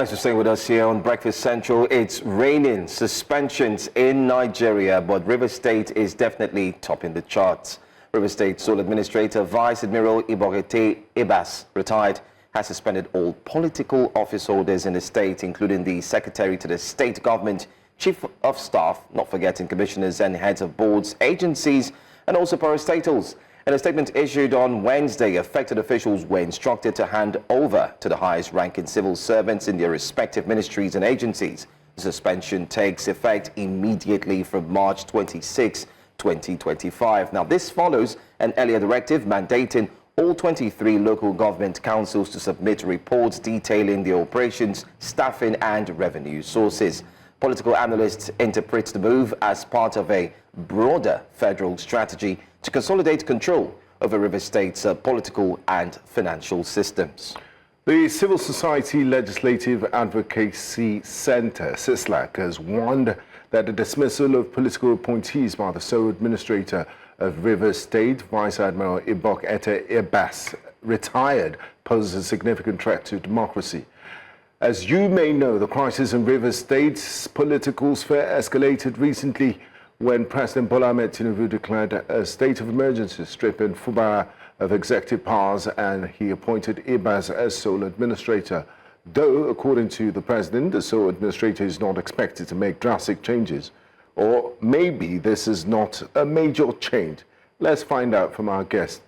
Thanks for staying with us here on Breakfast Central. It's raining suspensions in Nigeria, but Rivers State is definitely topping the charts. Rivers State Sole Administrator Vice Admiral Ibok-Ete retired, has suspended all political office holders in the state, including the Secretary to the State Government, Chief of Staff, not forgetting commissioners and heads of boards, agencies, and also parastatals. In a statement issued on Wednesday, affected officials were instructed to hand over to the highest-ranking civil servants in their respective ministries and agencies. The suspension takes effect immediately from March 26, 2025. Now, this follows an earlier directive mandating all 23 local government councils to submit reports detailing their operations, staffing, and revenue sources. Political analysts interpret the move as part of a broader federal strategy to consolidate control over Rivers State's political and financial systems. The Civil Society Legislative Advocacy Center, CISLAC, has warned that the dismissal of political appointees by the sole administrator of Rivers State, Vice Admiral Ibok-Ete, retired, poses a significant threat to democracy. As you may know, the crisis in Rivers State's political sphere escalated recently when President Bola Ahmed Tinubu declared a state of emergency, stripping Fubara of executive powers, and he appointed Ibas as sole administrator. Though, according to the president, the sole administrator is not expected to make drastic changes. Or maybe this is not a major change. Let's find out from our guest,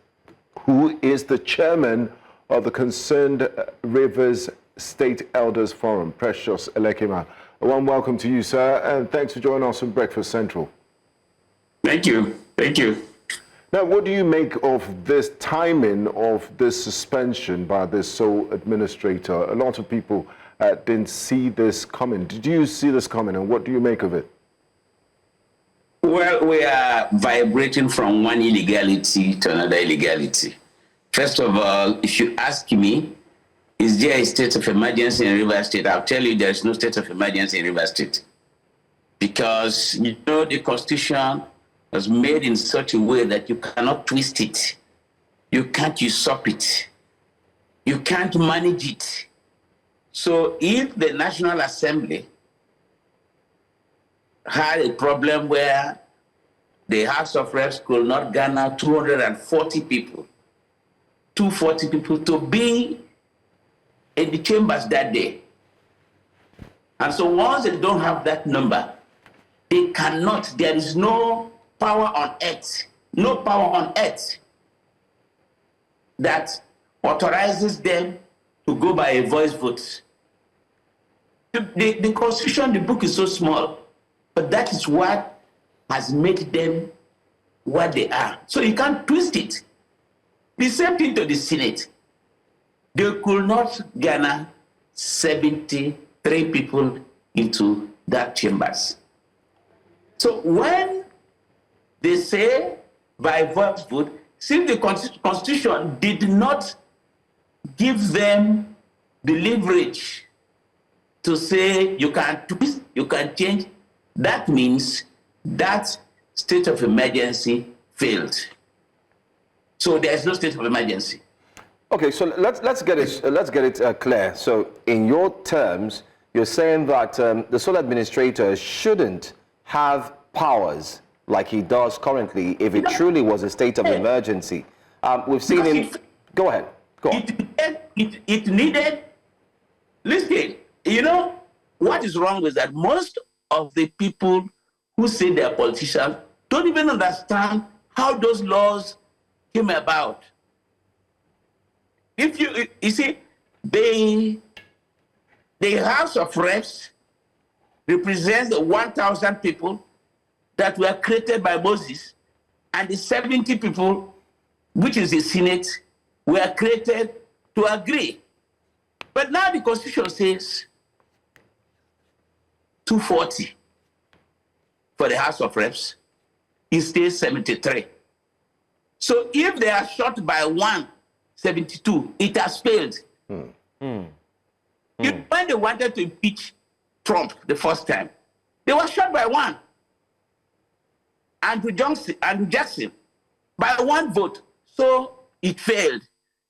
who is the chairman of the Concerned Rivers State Elders Forum, Precious Elekima. A warm welcome to you, sir, and thanks for joining us on Breakfast Central. Thank you. Thank you. Now, what do you make of this timing of this suspension by this sole administrator? A lot of people didn't see this coming. Did you see this coming, and what do you make of it? Well, we are vibrating from one illegality to another illegality. First of all, if you ask me, is there a state of emergency in Rivers State? I'll tell you there is no state of emergency in Rivers State. Because, you know, the Constitution was made in such a way that you cannot twist it. You can't usurp it. You can't manage it. So if the National Assembly had a problem where the House of Reps could not garner 240 people, 240 people to be in the chambers that day. And so once they don't have that number, they cannot, there is no power on earth that authorizes them to go by a voice vote. The Constitution, the book is so small, but that is what has made them what they are. So you can't twist it. The same thing to the Senate. They could not garner 73 people into that chambers. So when they say by voice vote, since the Constitution did not give them the leverage to say you can twist, you can change, that means that state of emergency failed. So there's no state of emergency. Okay, so let's get it clear. So in your terms, you're saying that the sole administrator shouldn't have powers like he does currently if it truly was a state of emergency. We've seen him. Go ahead. Go on. It needed. Listen, you know what is wrong with that? Most of the people who say they're politicians don't even understand how those laws came about. If you see, the House of Reps represents the 1,000 people that were created by Moses, and the 70 people, which is the Senate, were created to agree. But now the Constitution says 240 for the House of Reps. It stays 73. So if they are short by 172, it has failed. When they wanted to impeach Trump the first time, they were shot by one. Andrew Jackson, by one vote. So it failed.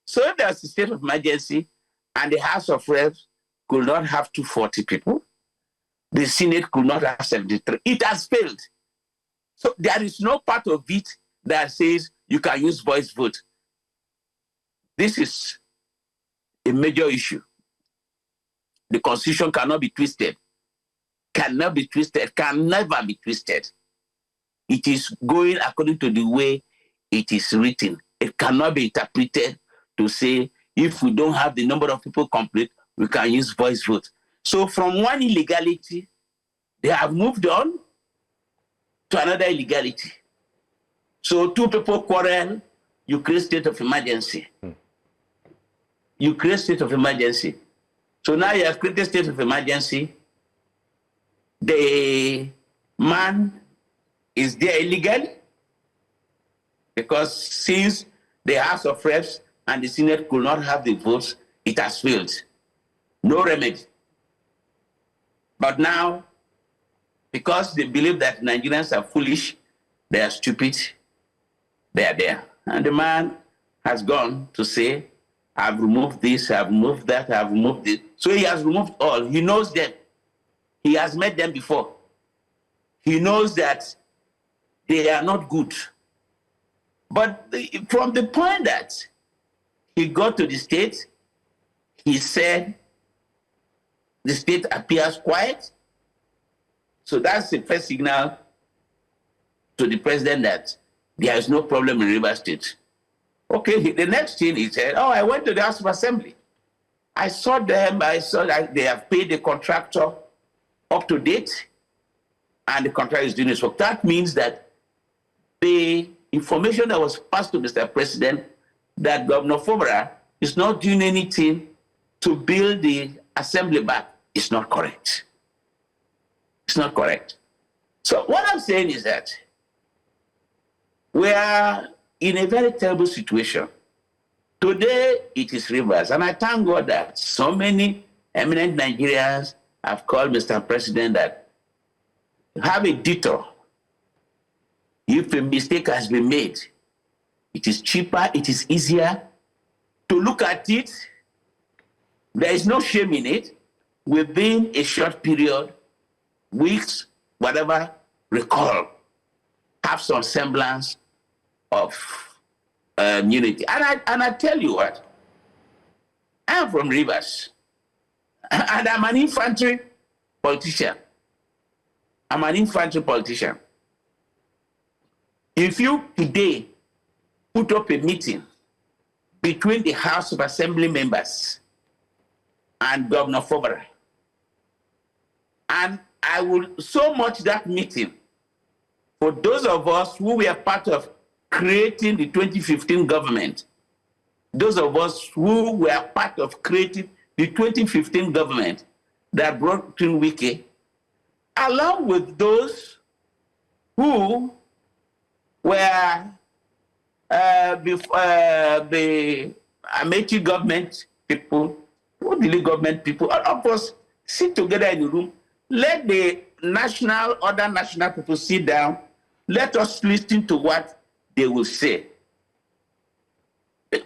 So if there's a state of emergency and the House of Reps could not have 240 people. The Senate could not have 73. It has failed. So there is no part of it that says you can use voice vote. This is a major issue. The Constitution cannot be twisted. Cannot be twisted. Can never be twisted. It is going according to the way it is written. It cannot be interpreted to say, if we don't have the number of people complete, we can use voice vote. So from one illegality, they have moved on to another illegality. So two people quarrel, you create state of emergency. You create state of emergency. So now you have created state of emergency. The man is there illegally because since the House of Reps and the Senate could not have the votes, it has failed. No remedy. But now, because they believe that Nigerians are foolish, they are stupid, they are there. And the man has gone to say, I've removed this, I've removed that, I've removed this. So he has removed all. He knows them. He has met them before. He knows that they are not good. But from the point that he got to the state, he said the state appears quiet. So that's the first signal to the president that there is no problem in Rivers State. Okay, the next thing he said, oh, I went to the House of Assembly. I saw them, I saw that they have paid the contractor up to date, and the contractor is doing his work. That means that the information that was passed to Mr. President that Governor Fobara is not doing anything to build the assembly back is not correct. It's not correct. So what I'm saying is that we are in a very terrible situation. Today, it is Rivers. And I thank God that so many eminent Nigerians have called Mr. President that have a detour. If a mistake has been made, it is cheaper, it is easier to look at it. There is no shame in it. Within a short period, weeks, whatever, recall, have some semblance of unity. And I tell you what, I'm from Rivers, and I'm an infantry politician. I'm an infantry politician. If you today put up a meeting between the House of Assembly members and Governor Fobara, and I will so much that meeting for those of us who were part of creating the 2015 government, those of us who were part of creating the 2015 government that brought in Wike, along with those who were the Amechi government people, who the government people, all of us sit together in the room, let the other national people sit down, let us listen to what they will say.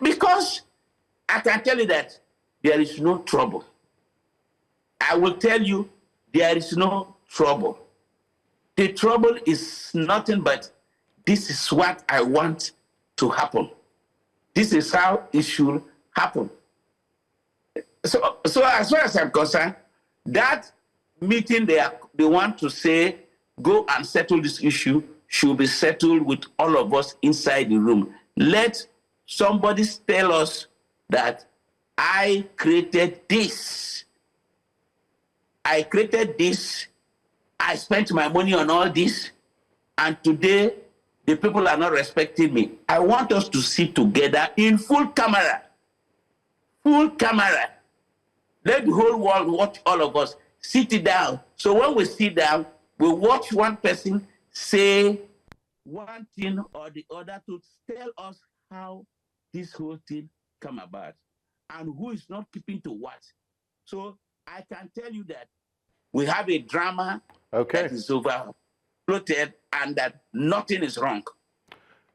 Because I can tell you that there is no trouble. I will tell you there is no trouble. The trouble is nothing but this is what I want to happen. This is how it should happen. So as far as I'm concerned, that meeting they want to say, go and settle this issue, should be settled with all of us inside the room. Let somebody tell us that I created this. I created this. I spent my money on all this. And today, the people are not respecting me. I want us to sit together in full camera. Full camera. Let the whole world watch all of us. Sit it down. So when we sit down, we watch one person say one thing or the other to tell us how this whole thing come about and who is not keeping to what. So I can tell you that we have a drama that is overloaded and that nothing is wrong.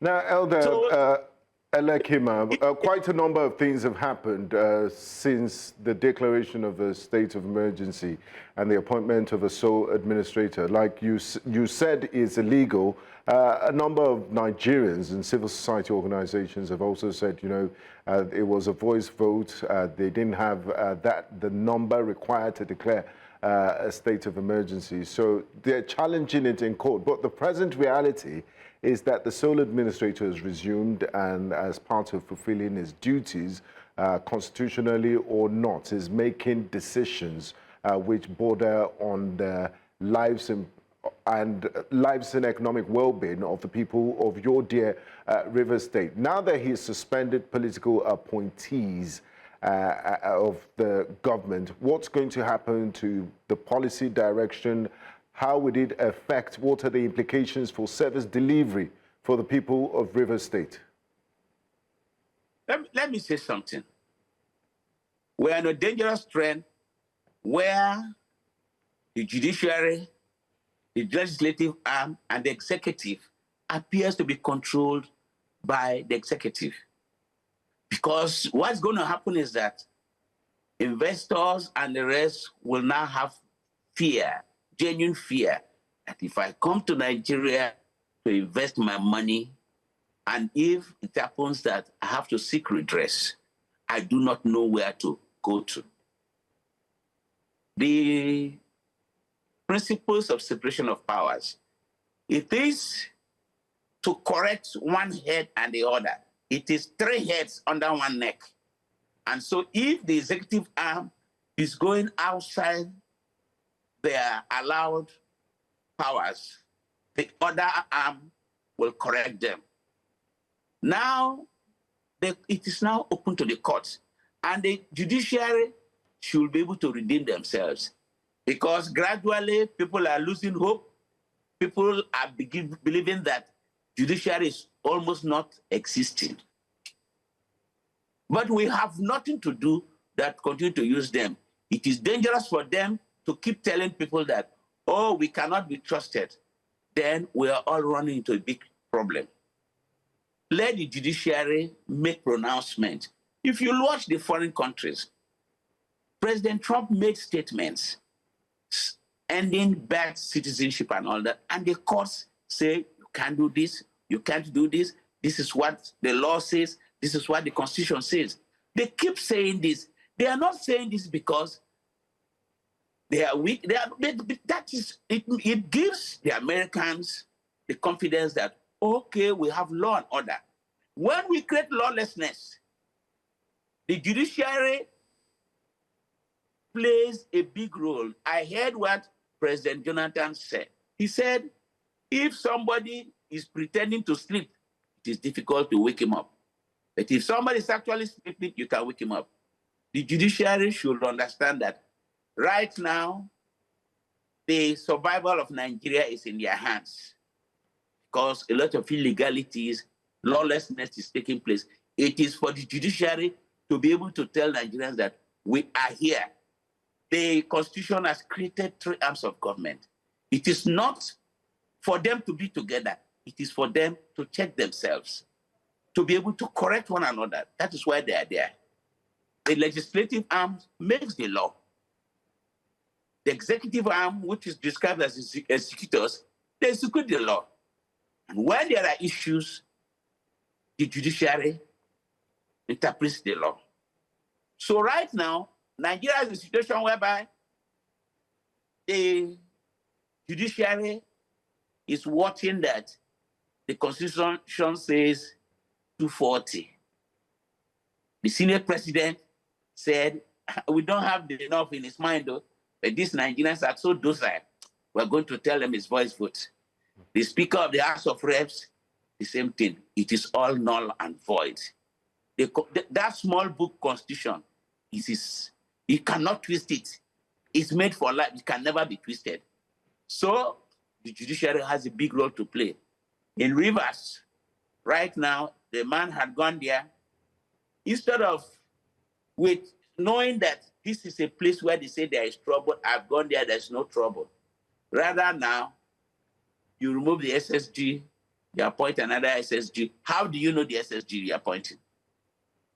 Now, Elder, Elekima, quite a number of things have happened since the declaration of a state of emergency and the appointment of a sole administrator. Like you said is illegal. A number of Nigerians and civil society organizations have also said, you know, it was a voice vote. They didn't have the number required to declare a state of emergency. So they're challenging it in court. But the present reality is that the sole administrator has resumed and as part of fulfilling his duties, constitutionally or not, is making decisions which border on the lives and economic well-being of the people of your dear River State. Now that he's suspended political appointees of the government, what's going to happen to the policy direction? How would it affect? What are the implications for service delivery for the people of River State? Let me say something. We're in a dangerous trend where the judiciary, the legislative arm, and the executive appears to be controlled by the executive. Because what's going to happen is that investors and the rest will now have fear, genuine fear, that if I come to Nigeria to invest my money, and if it happens that I have to seek redress, I do not know where to go to. The principles of separation of powers, it is to correct one head and the other. It is three heads under one neck. And so if the executive arm is going outside their allowed powers, the other arm will correct them. Now, it is now open to the courts, and the judiciary should be able to redeem themselves, because gradually people are losing hope. People are believing that judiciary is almost not existing. But we have nothing to do that continue to use them. It is dangerous for them to keep telling people that, oh, we cannot be trusted. Then we are all running into a big problem. Let the judiciary make pronouncement. If you watch the foreign countries, President Trump made statements ending bad citizenship and all that, and the courts say, you can't do this, you can't do this, this is what the law says, this is what the Constitution says. They keep saying this. They are not saying this because they are weak. It gives the Americans the confidence that, okay, we have law and order. When we create lawlessness, the judiciary plays a big role. I heard what President Jonathan said. He said, if somebody is pretending to sleep, it is difficult to wake him up. But if somebody is actually sleeping, you can wake him up. The judiciary should understand that right now, the survival of Nigeria is in their hands, because a lot of illegalities, lawlessness is taking place. It is for the judiciary to be able to tell Nigerians that we are here. The Constitution has created three arms of government. It is not for them to be together. It is for them to check themselves, to be able to correct one another. That is why they are there. The legislative arm makes the law. The executive arm, which is described as executors, they execute the law. And when there are issues, the judiciary interprets the law. So right now, Nigeria is a situation whereby the judiciary is watching that the Constitution says 240. The Senate president said, we don't have enough in his mind, though, but these Nigerians are so docile, we're going to tell them his voice vote. The Speaker of the House of Reps, the same thing. It is all null and void. That small book Constitution, you cannot twist it. It's made for life. It can never be twisted. So the judiciary has a big role to play. In Rivers, right now, the man had gone there. Instead of with knowing that this is a place where they say there is trouble, I've gone there, there's no trouble. Rather now, you remove the SSG, you appoint another SSG. How do you know the SSG you're appointing?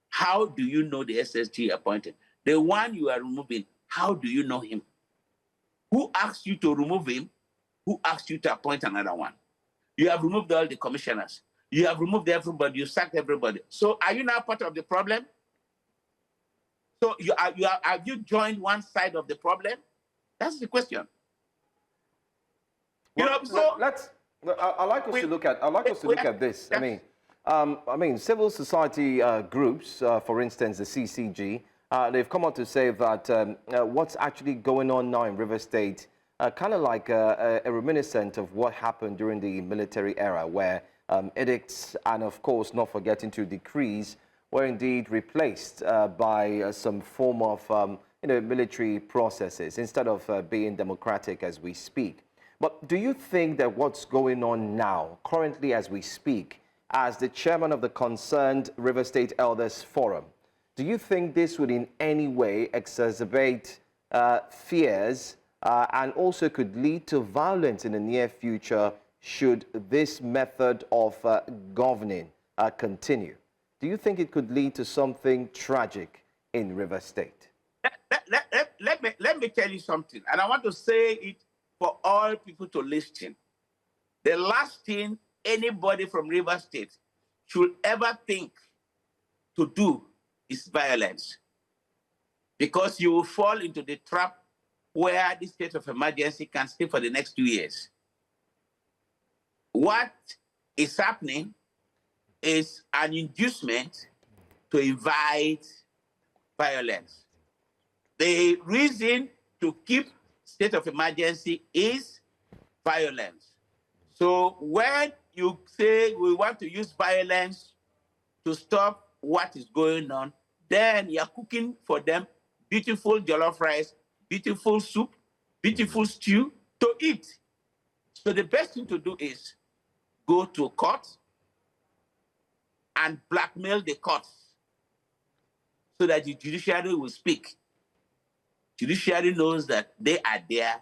How do you know the SSG you're appointing? The one you are removing, how do you know him? Who asked you to remove him? Who asked you to appoint another one? You have removed all the commissioners. You have removed everybody. You sacked everybody. So are you now part of the problem? So have you joined one side of the problem? That's the question. Well, let's. I like us to look at. I like us to look at this. I mean, civil society groups, for instance, the CCG, they've come out to say that what's actually going on now in River State, kind of like a reminiscent of what happened during the military era, where edicts and, of course, not forgetting to decrees were indeed replaced by some form of military processes instead of being democratic as we speak. But do you think that what's going on now, currently as we speak, as the chairman of the concerned River State Elders Forum, do you think this would in any way exacerbate fears and also could lead to violence in the near future should this method of governing continue? Do you think it could lead to something tragic in River State? Let me tell you something, and I want to say it for all people to listen. The last thing anybody from River State should ever think to do is violence, because you will fall into the trap where the state of emergency can stay for the next 2 years. What is happening is an inducement to invite violence. The reason to keep state of emergency is violence. So when you say we want to use violence to stop what is going on, then you're cooking for them beautiful jollof rice, beautiful soup, beautiful stew to eat. So the best thing to do is go to court and blackmail the courts so that the judiciary will speak. Judiciary knows that they are there,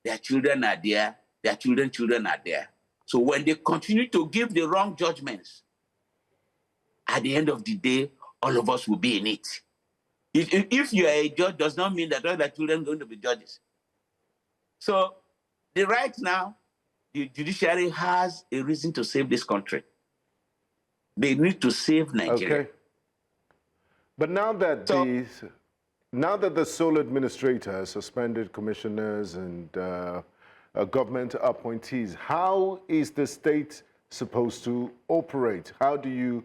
their children are there, their children are there. So when they continue to give the wrong judgments, at the end of the day, all of us will be in it. If you are a judge, does not mean that all the children are going to be judges. So right now, the judiciary has a reason to save this country. They need to save Nigeria. Okay. But now that the sole administrator has suspended commissioners and government appointees, how is the state supposed to operate? How do you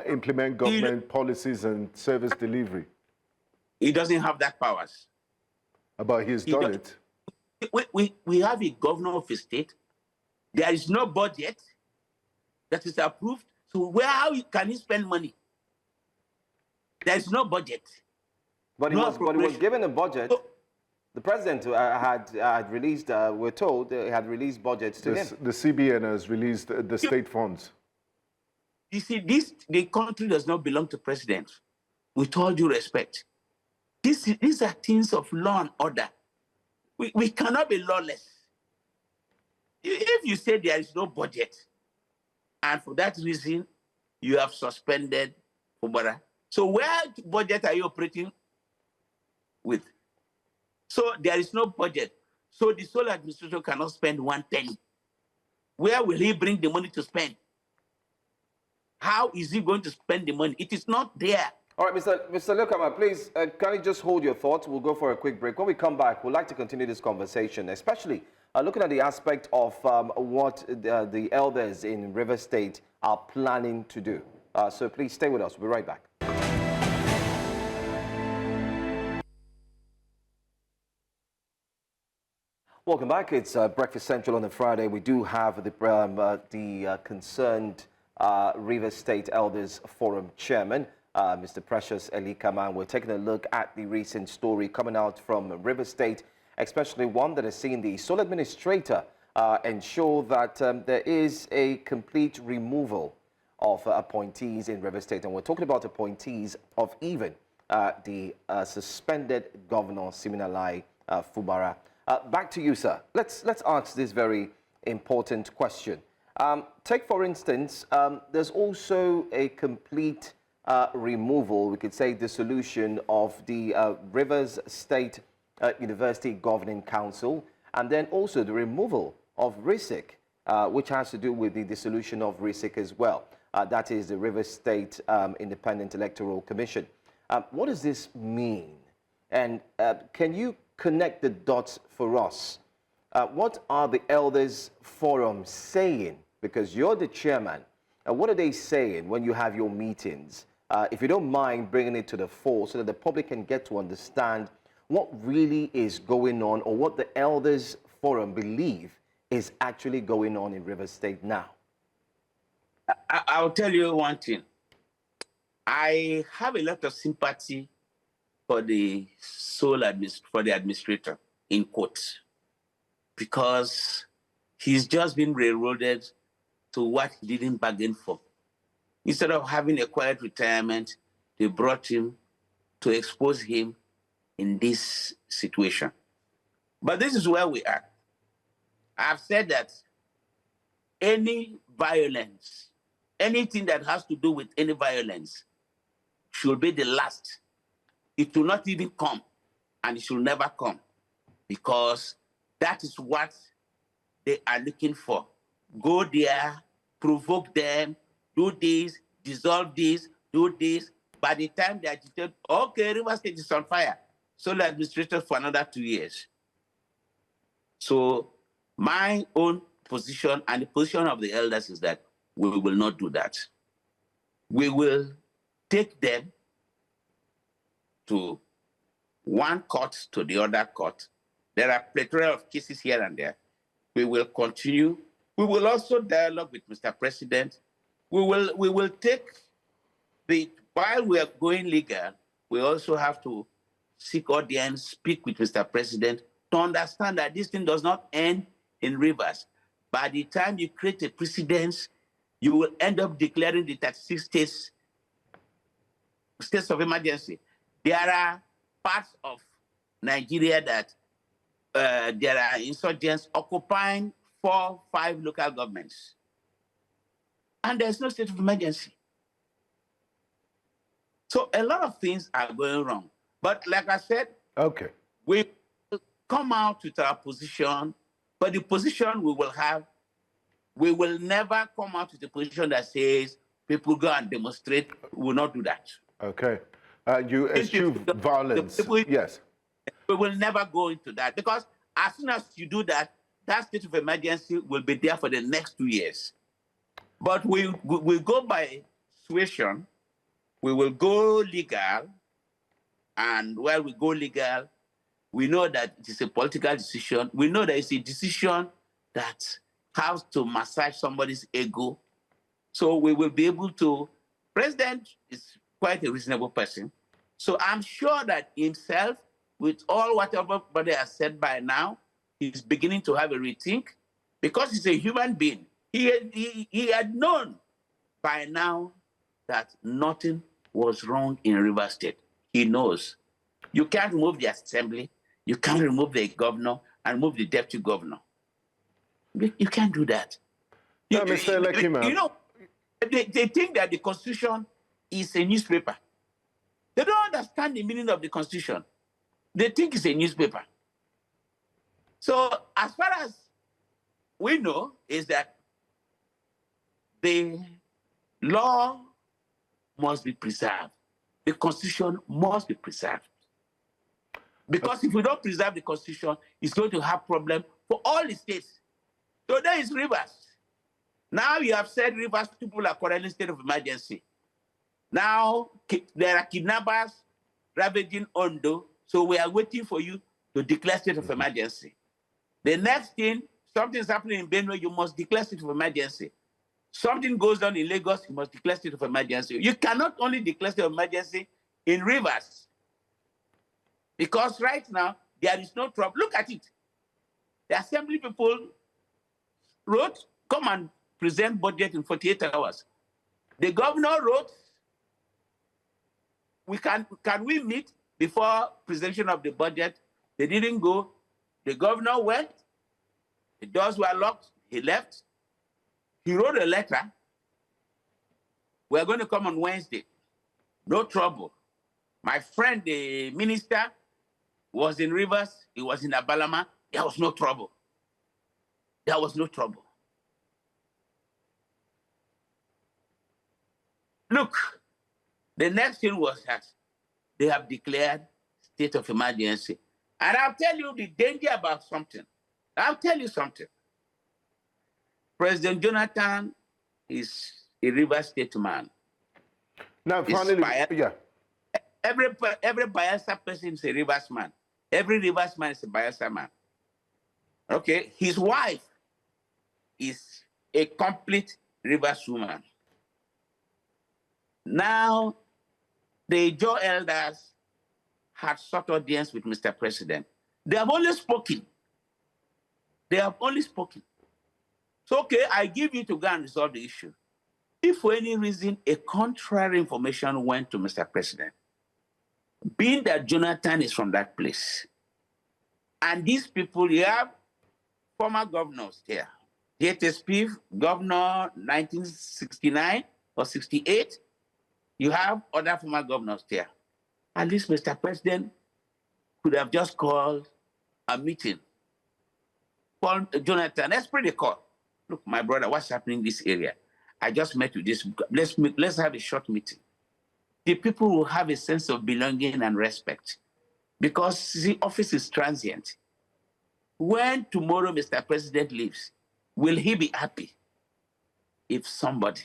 implement government policies and service delivery? He doesn't have that powers. But he's done it. We have a governor of a state. There is no budget that is approved. So how can he spend money? There is no budget. But he was given a budget. So, the president had released, we're told, he had released budgets to him. The CBN has released the state funds. You see, the country does not belong to president, with all due respect. These are things of law and order. We cannot be lawless. If you say there is no budget, and for that reason, you have suspended Fubara. So where budget are you operating with? So there is no budget. So the sole administrator cannot spend 1 penny. Where will he bring the money to spend? How is he going to spend the money? It is not there. All right, Mr. Lekama, please, can you just hold your thoughts? We'll go for a quick break. When we come back, we'd like to continue this conversation, especially looking at the aspect of what the elders in River State are planning to do. So please stay with us. We'll be right back. Welcome back. It's Breakfast Central on a Friday. We do have the concerned River State Elders Forum Chairman, Mr. Precious Elikaman. We're taking a look at the recent story coming out from River State, especially one that has seen the sole administrator ensure that there is a complete removal of appointees in River State. And we're talking about appointees of even the suspended Governor Siminalai Fubara. Back to you, sir. Let's ask this very important question. Take, for instance, there's also a complete removal, we could say dissolution of the Rivers State University Governing Council, and then also the removal of RISIC, which has to do with the dissolution of RISIC as well. That is the Rivers State Independent Electoral Commission. What does this mean? And can you connect the dots for us? What are the Elders Forum saying? Because you're the chairman. What are they saying when you have your meetings? If you don't mind bringing it to the fore so that the public can get to understand what really is going on, or what the Elders Forum believe is actually going on in Rivers State now. I'll tell you one thing. I have a lot of sympathy for the administrator, in quotes, because he's just been railroaded to what he didn't bargain for. Instead of having a quiet retirement, they brought him to expose him in this situation. But this is where we are. I've said that any violence, anything that has to do with any violence, should be the last. It will not even come, and it should never come, because that is what they are looking for. Go there, provoke them, do this, dissolve this, do this. By the time they agitate, okay, River State is on fire. So the administrator for another 2 years. So my own position and the position of the elders is that we will not do that. We will take them to one court to the other court. There are plethora of cases here and there. We will continue. We will also dialogue with Mr. President. We will take while we are going legal, we also have to seek audience, speak with Mr. President to understand that this thing does not end in Rivers. By the time you create a precedence, you will end up declaring the 36 states of emergency. There are parts of Nigeria that there are insurgents occupying 4, 5 local governments. And there's no state of emergency. So a lot of things are going wrong. But like I said, okay, we will come out with our position, but the position we will have, we will never come out with a position that says people go and demonstrate. We will not do that. Okay. You eschew violence. Yes. We will never go into that, because as soon as you do that, that state of emergency will be there for the next 2 years. But we go by situation. We will go legal, and while we go legal, we know that it is a political decision. We know that it's a decision that has to massage somebody's ego. So we will be able to, President is quite a reasonable person. So I'm sure that himself, with all whatever everybody has said by now, he's beginning to have a rethink, because he's a human being. He had known by now that nothing was wrong in Rivers State. He knows. You can't remove the assembly, you can't remove the governor and remove the deputy governor. You can't do that. No, Mr. Lekima. You know, they think that the Constitution is a newspaper. They don't understand the meaning of the Constitution. They think it's a newspaper. So as far as we know is that the law must be preserved. The Constitution must be preserved. Because if we don't preserve the Constitution, it's going to have problems for all the states. So there is Rivers. Now you have said Rivers people are currently in state of emergency. Now there are kidnappers ravaging Ondo, so we are waiting for you to declare state of emergency. The next thing, something's happening in Benue, you must declare state of emergency. Something goes on in Lagos, you must declare state of emergency. You cannot only declare state of emergency in Rivers, because right now there is no trouble. Look at it. The assembly people wrote, come and present budget in 48 hours. The governor wrote, can we meet before presentation of the budget? They didn't go. The governor went. The doors were locked. He left. He wrote a letter. We're going to come on Wednesday. No trouble. My friend, the minister, was in Rivers. He was in Abalama. There was no trouble. There was no trouble. Look, the next thing was that they have declared state of emergency. And I'll tell you the danger about something. I'll tell you something. President Jonathan is a River State man. Now, finally, yeah. Every Bayelsa person is a Rivers man. Every Rivers man is a Bayelsa man. Okay, his wife is a complete Rivers woman. Now, the Joe elders had sought audience with Mr. President. They have only spoken. They have only spoken. So, okay, I give you to go and resolve the issue. If for any reason a contrary information went to Mr. President, being that Jonathan is from that place, and these people, you have former governors here. DHSP, governor 1969 or 68, you have other former governors there. At least Mr. President could have just called a meeting. Call Jonathan, let's pray the call. Look, my brother, what's happening in this area? I just met with this. Let's have a short meeting. The people will have a sense of belonging and respect because the office is transient. When tomorrow Mr. President leaves, will he be happy if somebody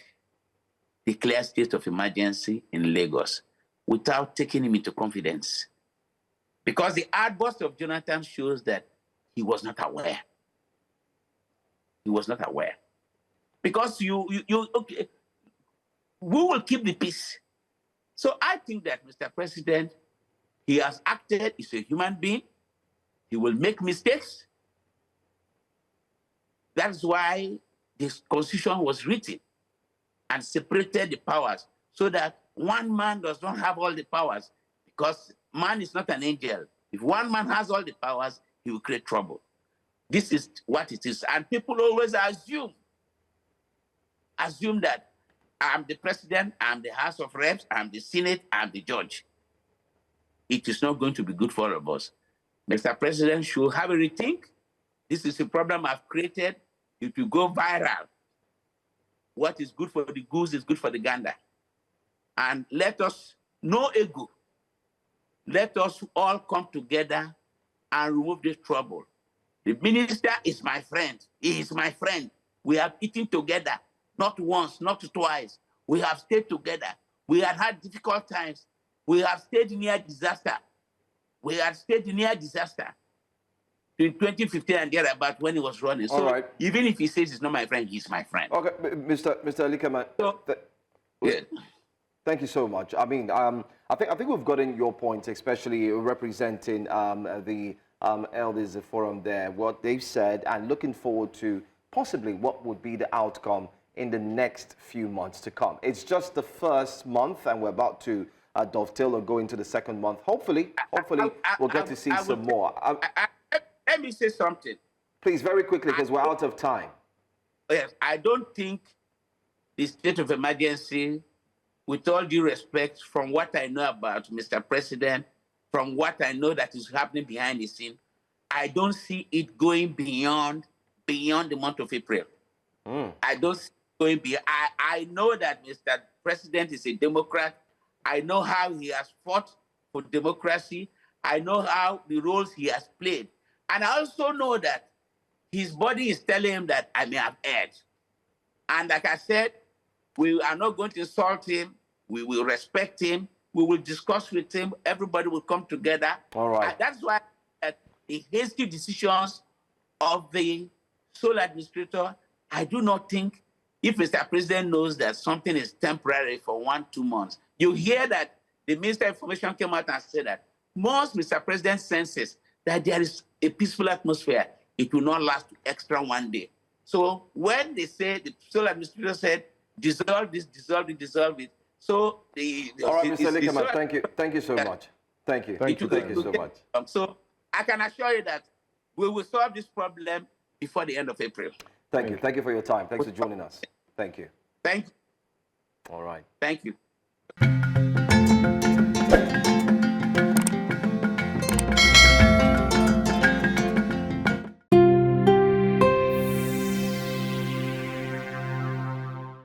declares state of emergency in Lagos without taking him into confidence? Because the outburst of Jonathan shows that he was not aware. He was not aware. Because okay, we will keep the peace. So I think that Mr. President, he has acted, he's a human being, he will make mistakes. That's why this constitution was written and separated the powers so that one man does not have all the powers, because man is not an angel. If one man has all the powers, he will create trouble. This is what it is. And people always assume that I'm the president, I'm the House of Reps, I'm the Senate, I'm the judge. It is not going to be good for all of us. Mr. President should have a rethink. This is a problem I've created. It will go viral. What is good for the goose is good for the gander. And let us, no ego, let us all come together and remove this trouble. The minister is my friend. He is my friend. We have eaten together, not once, not twice. We have stayed together. We have had difficult times. We have stayed near disaster. We have stayed near disaster in 2015 and thereabout when he was running. So right. Even if he says he's not my friend, he's my friend. Okay, Mr. Likaman, So, thank you so much. I mean, I think we've gotten your point, especially representing the elders forum there, what they've said, and looking forward to possibly what would be the outcome in the next few months to come. It's just the first month, and we're about to dovetail or go into the second month. Hopefully, we'll get to see some more. Let me say something. Please, very quickly, because we're out of time. Yes, I don't think the state of emergency, with all due respect, from what I know about Mr. President, from what I know that is happening behind the scene, I don't see it going beyond the month of April. I don't see it going beyond. I know that Mr. President is a Democrat. I know how he has fought for democracy. I know how the roles he has played. And I also know that his body is telling him that I may have erred. And like I said, we are not going to insult him. We will respect him. We will discuss with him. Everybody will come together. All right. And that's why the hasty decisions of the sole administrator, I do not think, if Mr. President knows that something is temporary for 1-2 months, you hear that the Minister of Information came out and said that once Mr. President senses that there is a peaceful atmosphere, it will not last extra 1 day. So when they say, the sole administrator said, dissolve this, dissolve it. So all right, Mr. Likaman, thank you so much. Thank you so much. So I can assure you that we will solve this problem before the end of April. Thank you. Thank you for your time. Thanks for joining us. Thank you. Thank you. All right. Thank you.